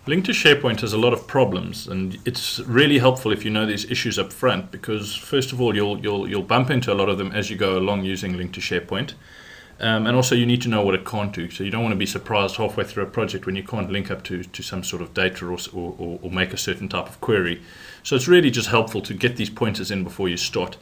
Link to SharePoint has a lot of problems, and it's really helpful if you know these issues up front, because first of all, you'll bump into a lot of them as you go along using Link to SharePoint. And also you need to know what it can't do. So you don't want to be surprised halfway through a project when you can't link up to some sort of data or make a certain type of query. So it's really just helpful to get these pointers in before you start.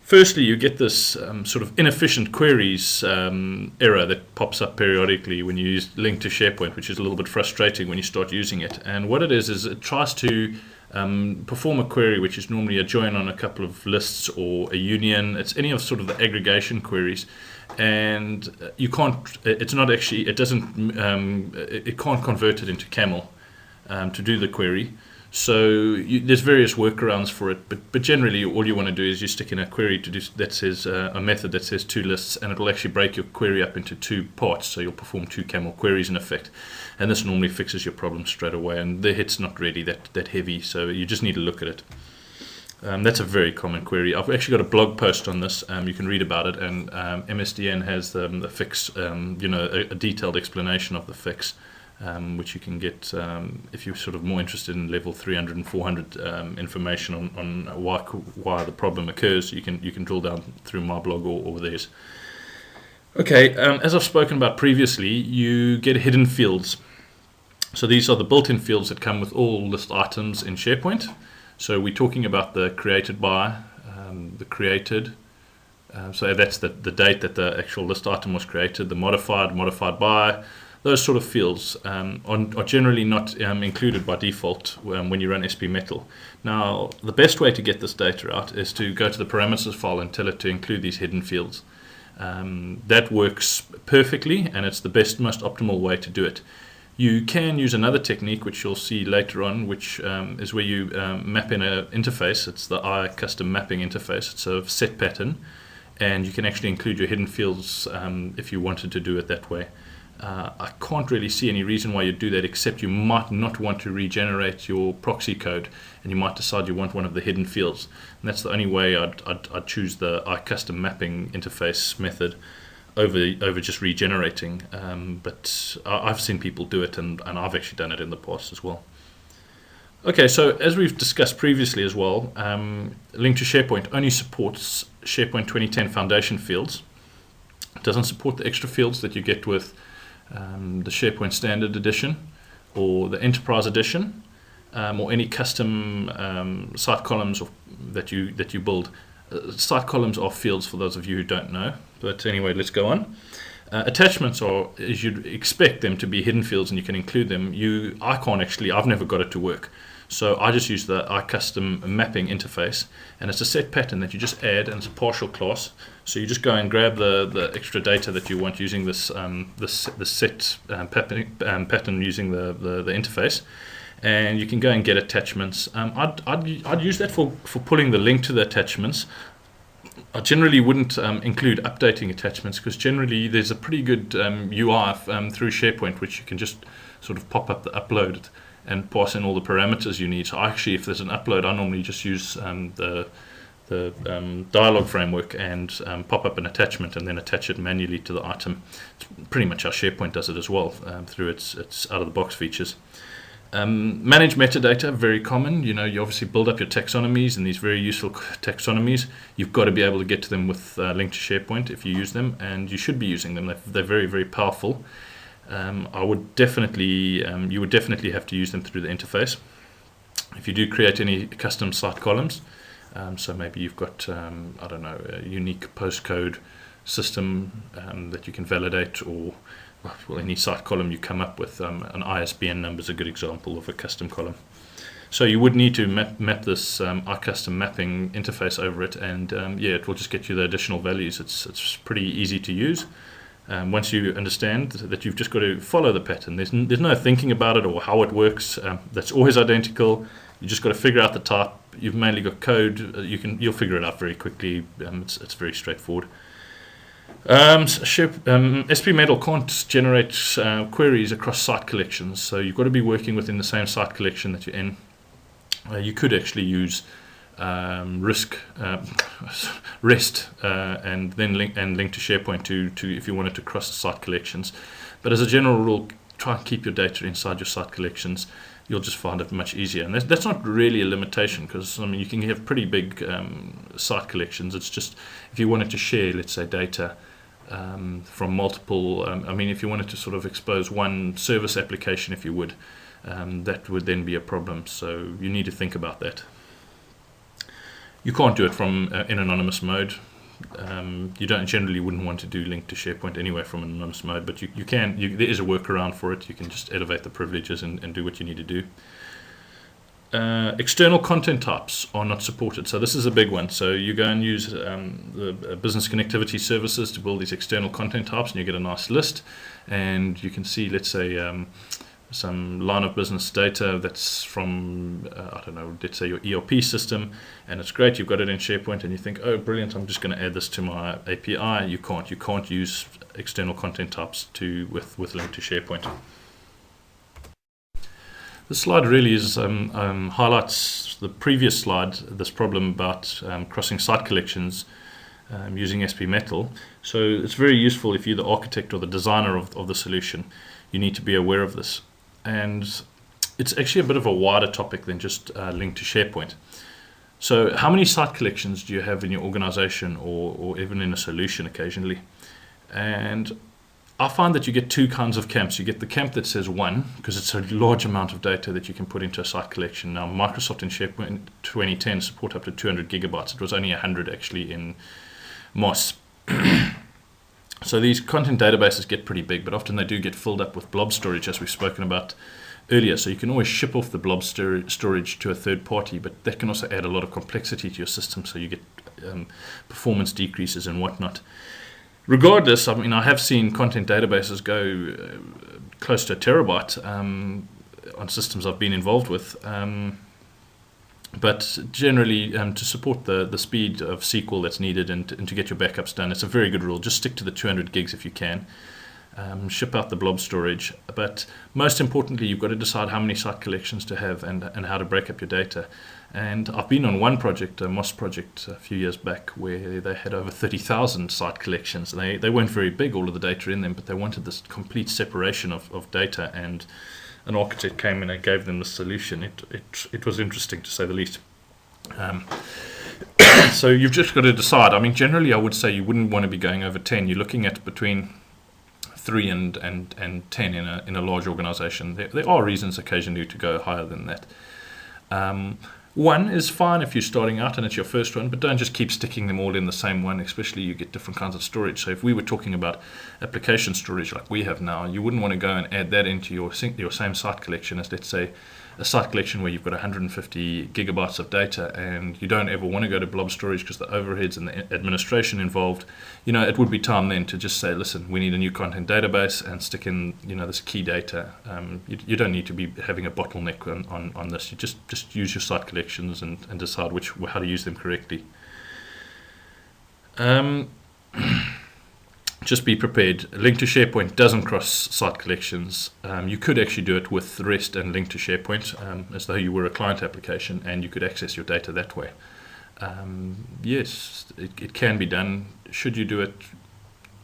Firstly, you get this sort of inefficient queries error that pops up periodically when you use Link to SharePoint, which is a little bit frustrating when you start using it. And what it is it tries to perform a query which is normally a join on a couple of lists or a union. It's any of sort of the aggregation queries, and you can't. It's not actually. It doesn't. It can't convert it into Camel to do the query. So there's various workarounds for it, but generally all you want to do is you stick in a query to do that says a method that says two lists, and it will actually break your query up into two parts. So you'll perform two Camel queries in effect, and this normally fixes your problem straight away. And the hit's not really that heavy, so you just need to look at it. That's a very common query. I've actually got a blog post on this. You can read about it, and MSDN has the fix. A detailed explanation of the fix. Which you can get if you're sort of more interested in level 300 and 400 information on why the problem occurs. You can drill down through my blog or theirs. Okay, as I've spoken about previously, you get hidden fields. So these are the built-in fields that come with all list items in SharePoint. So we're talking about the created by, the created. So that's the date that the actual list item was created, the modified by. Those sort of fields are generally not included by default when you run SPMetal. Now, the best way to get this data out is to go to the parameters file and tell it to include these hidden fields. That works perfectly, and it's the best, most optimal way to do it. You can use another technique, which you'll see later on, which is where you map in an interface. It's the custom mapping interface. It's a set pattern, and you can actually include your hidden fields if you wanted to do it that way. I can't really see any reason why you'd do that, except you might not want to regenerate your proxy code, and you might decide you want one of the hidden fields. And that's the only way I'd choose the custom mapping interface method over just regenerating. But I've seen people do it, and I've actually done it in the past as well. Okay, so as we've discussed previously as well, Link to SharePoint only supports SharePoint 2010 Foundation fields. It doesn't support the extra fields that you get with the SharePoint Standard Edition or the Enterprise Edition, or any custom site columns that you build. Site columns are fields for those of you who don't know. But anyway, let's go on. Attachments are, as you'd expect them to be, hidden fields, and you can include them. I've never got it to work. So I just use the iCustom mapping interface, and it's a set pattern that you just add, and it's a partial class. So you just go and grab the extra data that you want using this set pattern using the interface, and you can go and get attachments. I'd use that for pulling the link to the attachments. I generally wouldn't include updating attachments, because generally there's a pretty good UI through SharePoint, which you can just sort of pop up the upload and pass in all the parameters you need. So actually, if there's an upload, I normally just use the dialog framework and pop up an attachment and then attach it manually to the item. It's pretty much how SharePoint does it as well, through its out-of-the-box features. Manage metadata, very common. You obviously build up your taxonomies, and these very useful taxonomies. You've got to be able to get to them with Link to SharePoint if you use them, and you should be using them. They're very, very powerful. You would definitely have to use them through the interface. If you do create any custom site columns, so maybe you've got a unique postcode system that you can validate, or any site column you come up with, an ISBN number is a good example of a custom column. So you would need to map this iCustom mapping interface over it, and it will just get you the additional values. It's pretty easy to use. Once you understand that you've just got to follow the pattern, there's no thinking about it or how it works. That's always identical. You just got to figure out the type. You've mainly got code. You'll figure it out very quickly. It's very straightforward. SPMetal can't generate queries across site collections, so you've got to be working within the same site collection that you're in. You could actually use REST and then link to SharePoint to if you wanted to cross site collections. But as a general rule, try and keep your data inside your site collections. You'll just find it much easier. And that's not really a limitation, because I mean, you can have pretty big site collections. It's just if you wanted to share, let's say, data from multiple, I mean, if you wanted to sort of expose one service application, if you would, that would then be a problem. So you need to think about that. You can't do it from in anonymous mode. You generally wouldn't want to do link to SharePoint anyway from an anonymous mode, but you can. There is a workaround for it. You can just elevate the privileges and do what you need to do. External content types are not supported, so this is a big one. So you go and use the business connectivity services to build these external content types, and you get a nice list, and you can see, let's say, some line of business data that's from, I don't know, let's say your ERP system, and it's great, you've got it in SharePoint, and you think, oh, brilliant, I'm just going to add this to my API. You can't use external content types with link to SharePoint. This slide really is highlights the previous slide, this problem about crossing site collections using SPMetal. So it's very useful if you're the architect or the designer of the solution. You need to be aware of this. And it's actually a bit of a wider topic than just link to SharePoint. So how many site collections do you have in your organization, or even in a solution occasionally? And I find that you get two kinds of camps. You get the camp that says one, because it's a large amount of data that you can put into a site collection. Now, Microsoft in SharePoint 2010 support up to 200 gigabytes. It was only 100 actually in MOS. So these content databases get pretty big, but often they do get filled up with blob storage, as we've spoken about earlier. So you can always ship off the blob storage to a third party, but that can also add a lot of complexity to your system, so you get performance decreases and whatnot. Regardless, I mean, I have seen content databases go close to a terabyte on systems I've been involved with. But generally, to support the speed of SQL that's needed and to get your backups done, it's a very good rule. Just stick to the 200 gigs if you can. Ship out the blob storage. But most importantly, you've got to decide how many site collections to have and how to break up your data. And I've been on one project, a MOS project, a few years back, where they had over 30,000 site collections. They weren't very big, all of the data in them, but they wanted this complete separation of data, and an architect came in and gave them the solution. It was interesting, to say the least. So you've just got to decide. I mean, generally, I would say you wouldn't want to be going over 10. You're looking at between 3 and 10 in a large organization. There are reasons occasionally to go higher than that. One is fine if you're starting out and it's your first one, but don't just keep sticking them all in the same one, especially you get different kinds of storage. So if we were talking about application storage like we have now, you wouldn't want to go and add that into your same site collection as, let's say, a site collection where you've got 150 gigabytes of data, and you don't ever want to go to blob storage because the overheads and the administration involved. It would be time then to just say, listen, we need a new content database and stick in, this key data. You don't need to be having a bottleneck on this. You just use your site collections and decide how to use them correctly. Just be prepared. Link to SharePoint doesn't cross site collections. You could actually do it with REST and link to SharePoint as though you were a client application, and you could access your data that way. Yes, it can be done. Should you do it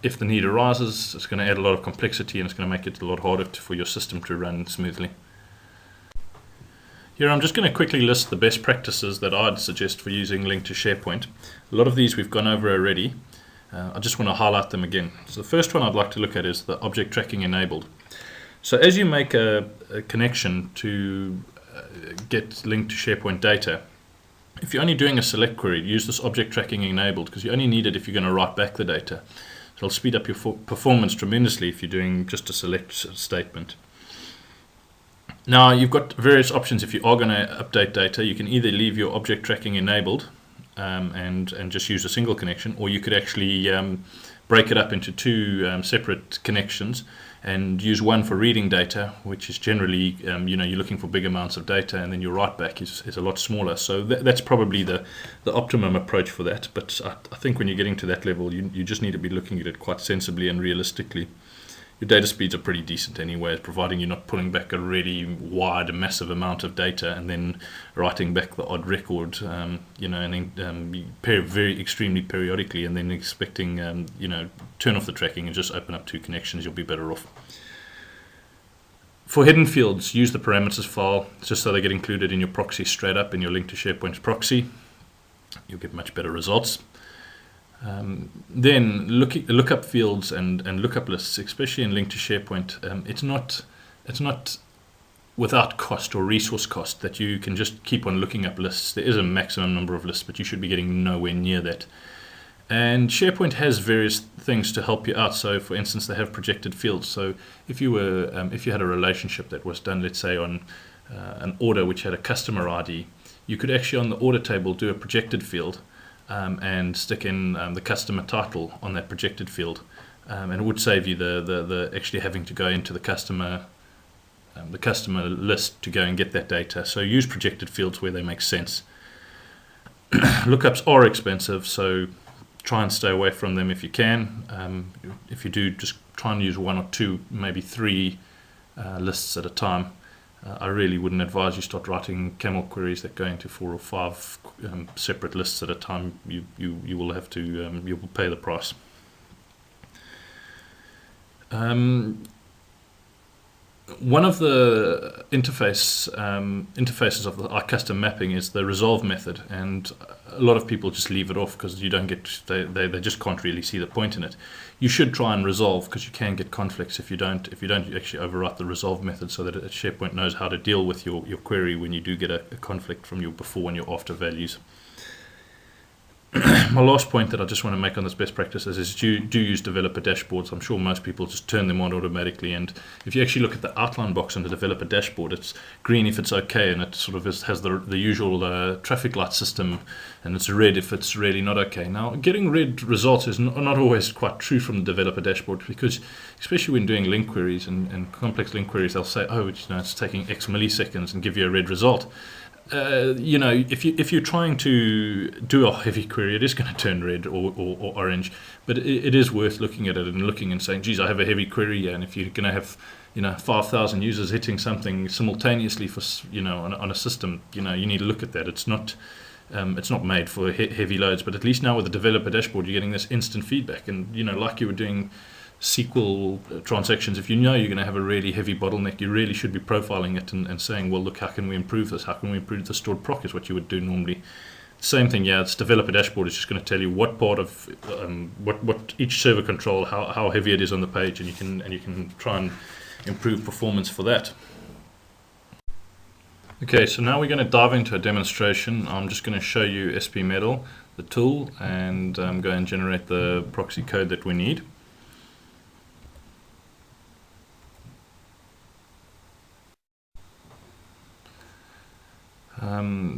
if the need arises? It's going to add a lot of complexity, and it's going to make it a lot harder for your system to run smoothly. Here I'm just going to quickly list the best practices that I'd suggest for using link to SharePoint. A lot of these we've gone over already. I just want to highlight them again. So the first one I'd like to look at is the object tracking enabled. So as you make a connection to get linked to SharePoint data, if you're only doing a select query, use this object tracking enabled, because you only need it if you're going to write back the data. It'll speed up your performance tremendously if you're doing just a select statement. Now you've got various options. If you are going to update data, you can either leave your object tracking enabled and just use a single connection, or you could actually break it up into two separate connections and use one for reading data, which is generally you're looking for big amounts of data, and then your write back is a lot smaller. So that's probably the optimum approach for that. But I think when you're getting to that level, you just need to be looking at it quite sensibly and realistically. Your data speeds are pretty decent anyway, providing you're not pulling back a really wide, massive amount of data and then writing back the odd record, and then very extremely periodically, and then expecting, turn off the tracking and just open up two connections. You'll be better off. For hidden fields, use the parameters file just so they get included in your proxy straight up in your link to SharePoint proxy. You'll get much better results. Then lookup fields and lookup lists, especially in link to SharePoint, it's not without cost or resource cost that you can just keep on looking up lists. There is a maximum number of lists, but you should be getting nowhere near that. And SharePoint has various things to help you out. So, for instance, they have projected fields. So, if you had a relationship that was done, let's say on an order which had a customer ID, you could actually on the order table do a projected field and stick in the customer title on that projected field, and it would save you the actually having to go into the customer list to go and get that data. So use projected fields where they make sense. Lookups are expensive, so try and stay away from them if you can. If you do, just try and use 1 or 2, maybe 3 lists at a time. I really wouldn't advise you start writing camel queries that go into 4 or 5 separate lists at a time. You will have to you will pay the price. One of the interfaces of our custom mapping is the resolve method, and a lot of people just leave it off because you don't get they just can't really see the point in it. You should try and resolve, because you can get conflicts if you don't actually overwrite the resolve method, so that SharePoint knows how to deal with your query when you do get a conflict from your before and your after values. My last point that I just want to make on this best practices is do use developer dashboards. I'm sure most people just turn them on automatically, and if you actually look at the outline box on the developer dashboard, it's green if it's okay, and it sort of has the usual traffic light system, and it's red if it's really not okay. Now, getting red results is not always quite true from the developer dashboard, because especially when doing link queries and complex link queries, they'll say, oh, it's taking X milliseconds and give you a red result. If you're trying to do a heavy query, it is going to turn red or orange, but it is worth looking at it and looking and saying, geez, I have a heavy query here. And if you're going to have 5,000 users hitting something simultaneously for on a system, you need to look at that. It's not made for heavy loads, but at least now with the developer dashboard, you're getting this instant feedback. And like you were doing SQL transactions, if you're going to have a really heavy bottleneck, you really should be profiling it and saying, well, look, how can we improve this? How can we improve the stored proc, is what you would do normally. Same thing, it's developer dashboard is just going to tell you what part of what each server control, how heavy it is on the page, and you can try and improve performance for that. Okay, so now we're going to dive into a demonstration. I'm just going to show you SPMetal, the tool, and go and generate the proxy code that we need.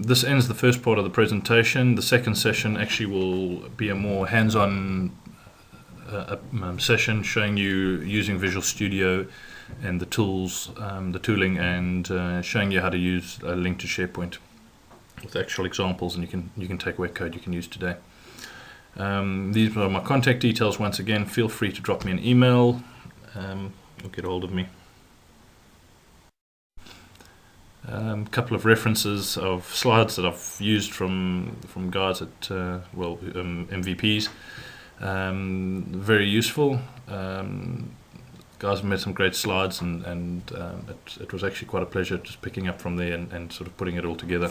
This ends the first part of the presentation. The second session actually will be a more hands-on session showing you using Visual Studio and the tools, the tooling, and showing you how to use a link to SharePoint with actual examples, and you can take away code you can use today. These are my contact details. Once again, feel free to drop me an email or get hold of me. A couple of references of slides that I've used from guys at MVPs. Very useful. Guys have made some great slides, and it was actually quite a pleasure just picking up from there and sort of putting it all together.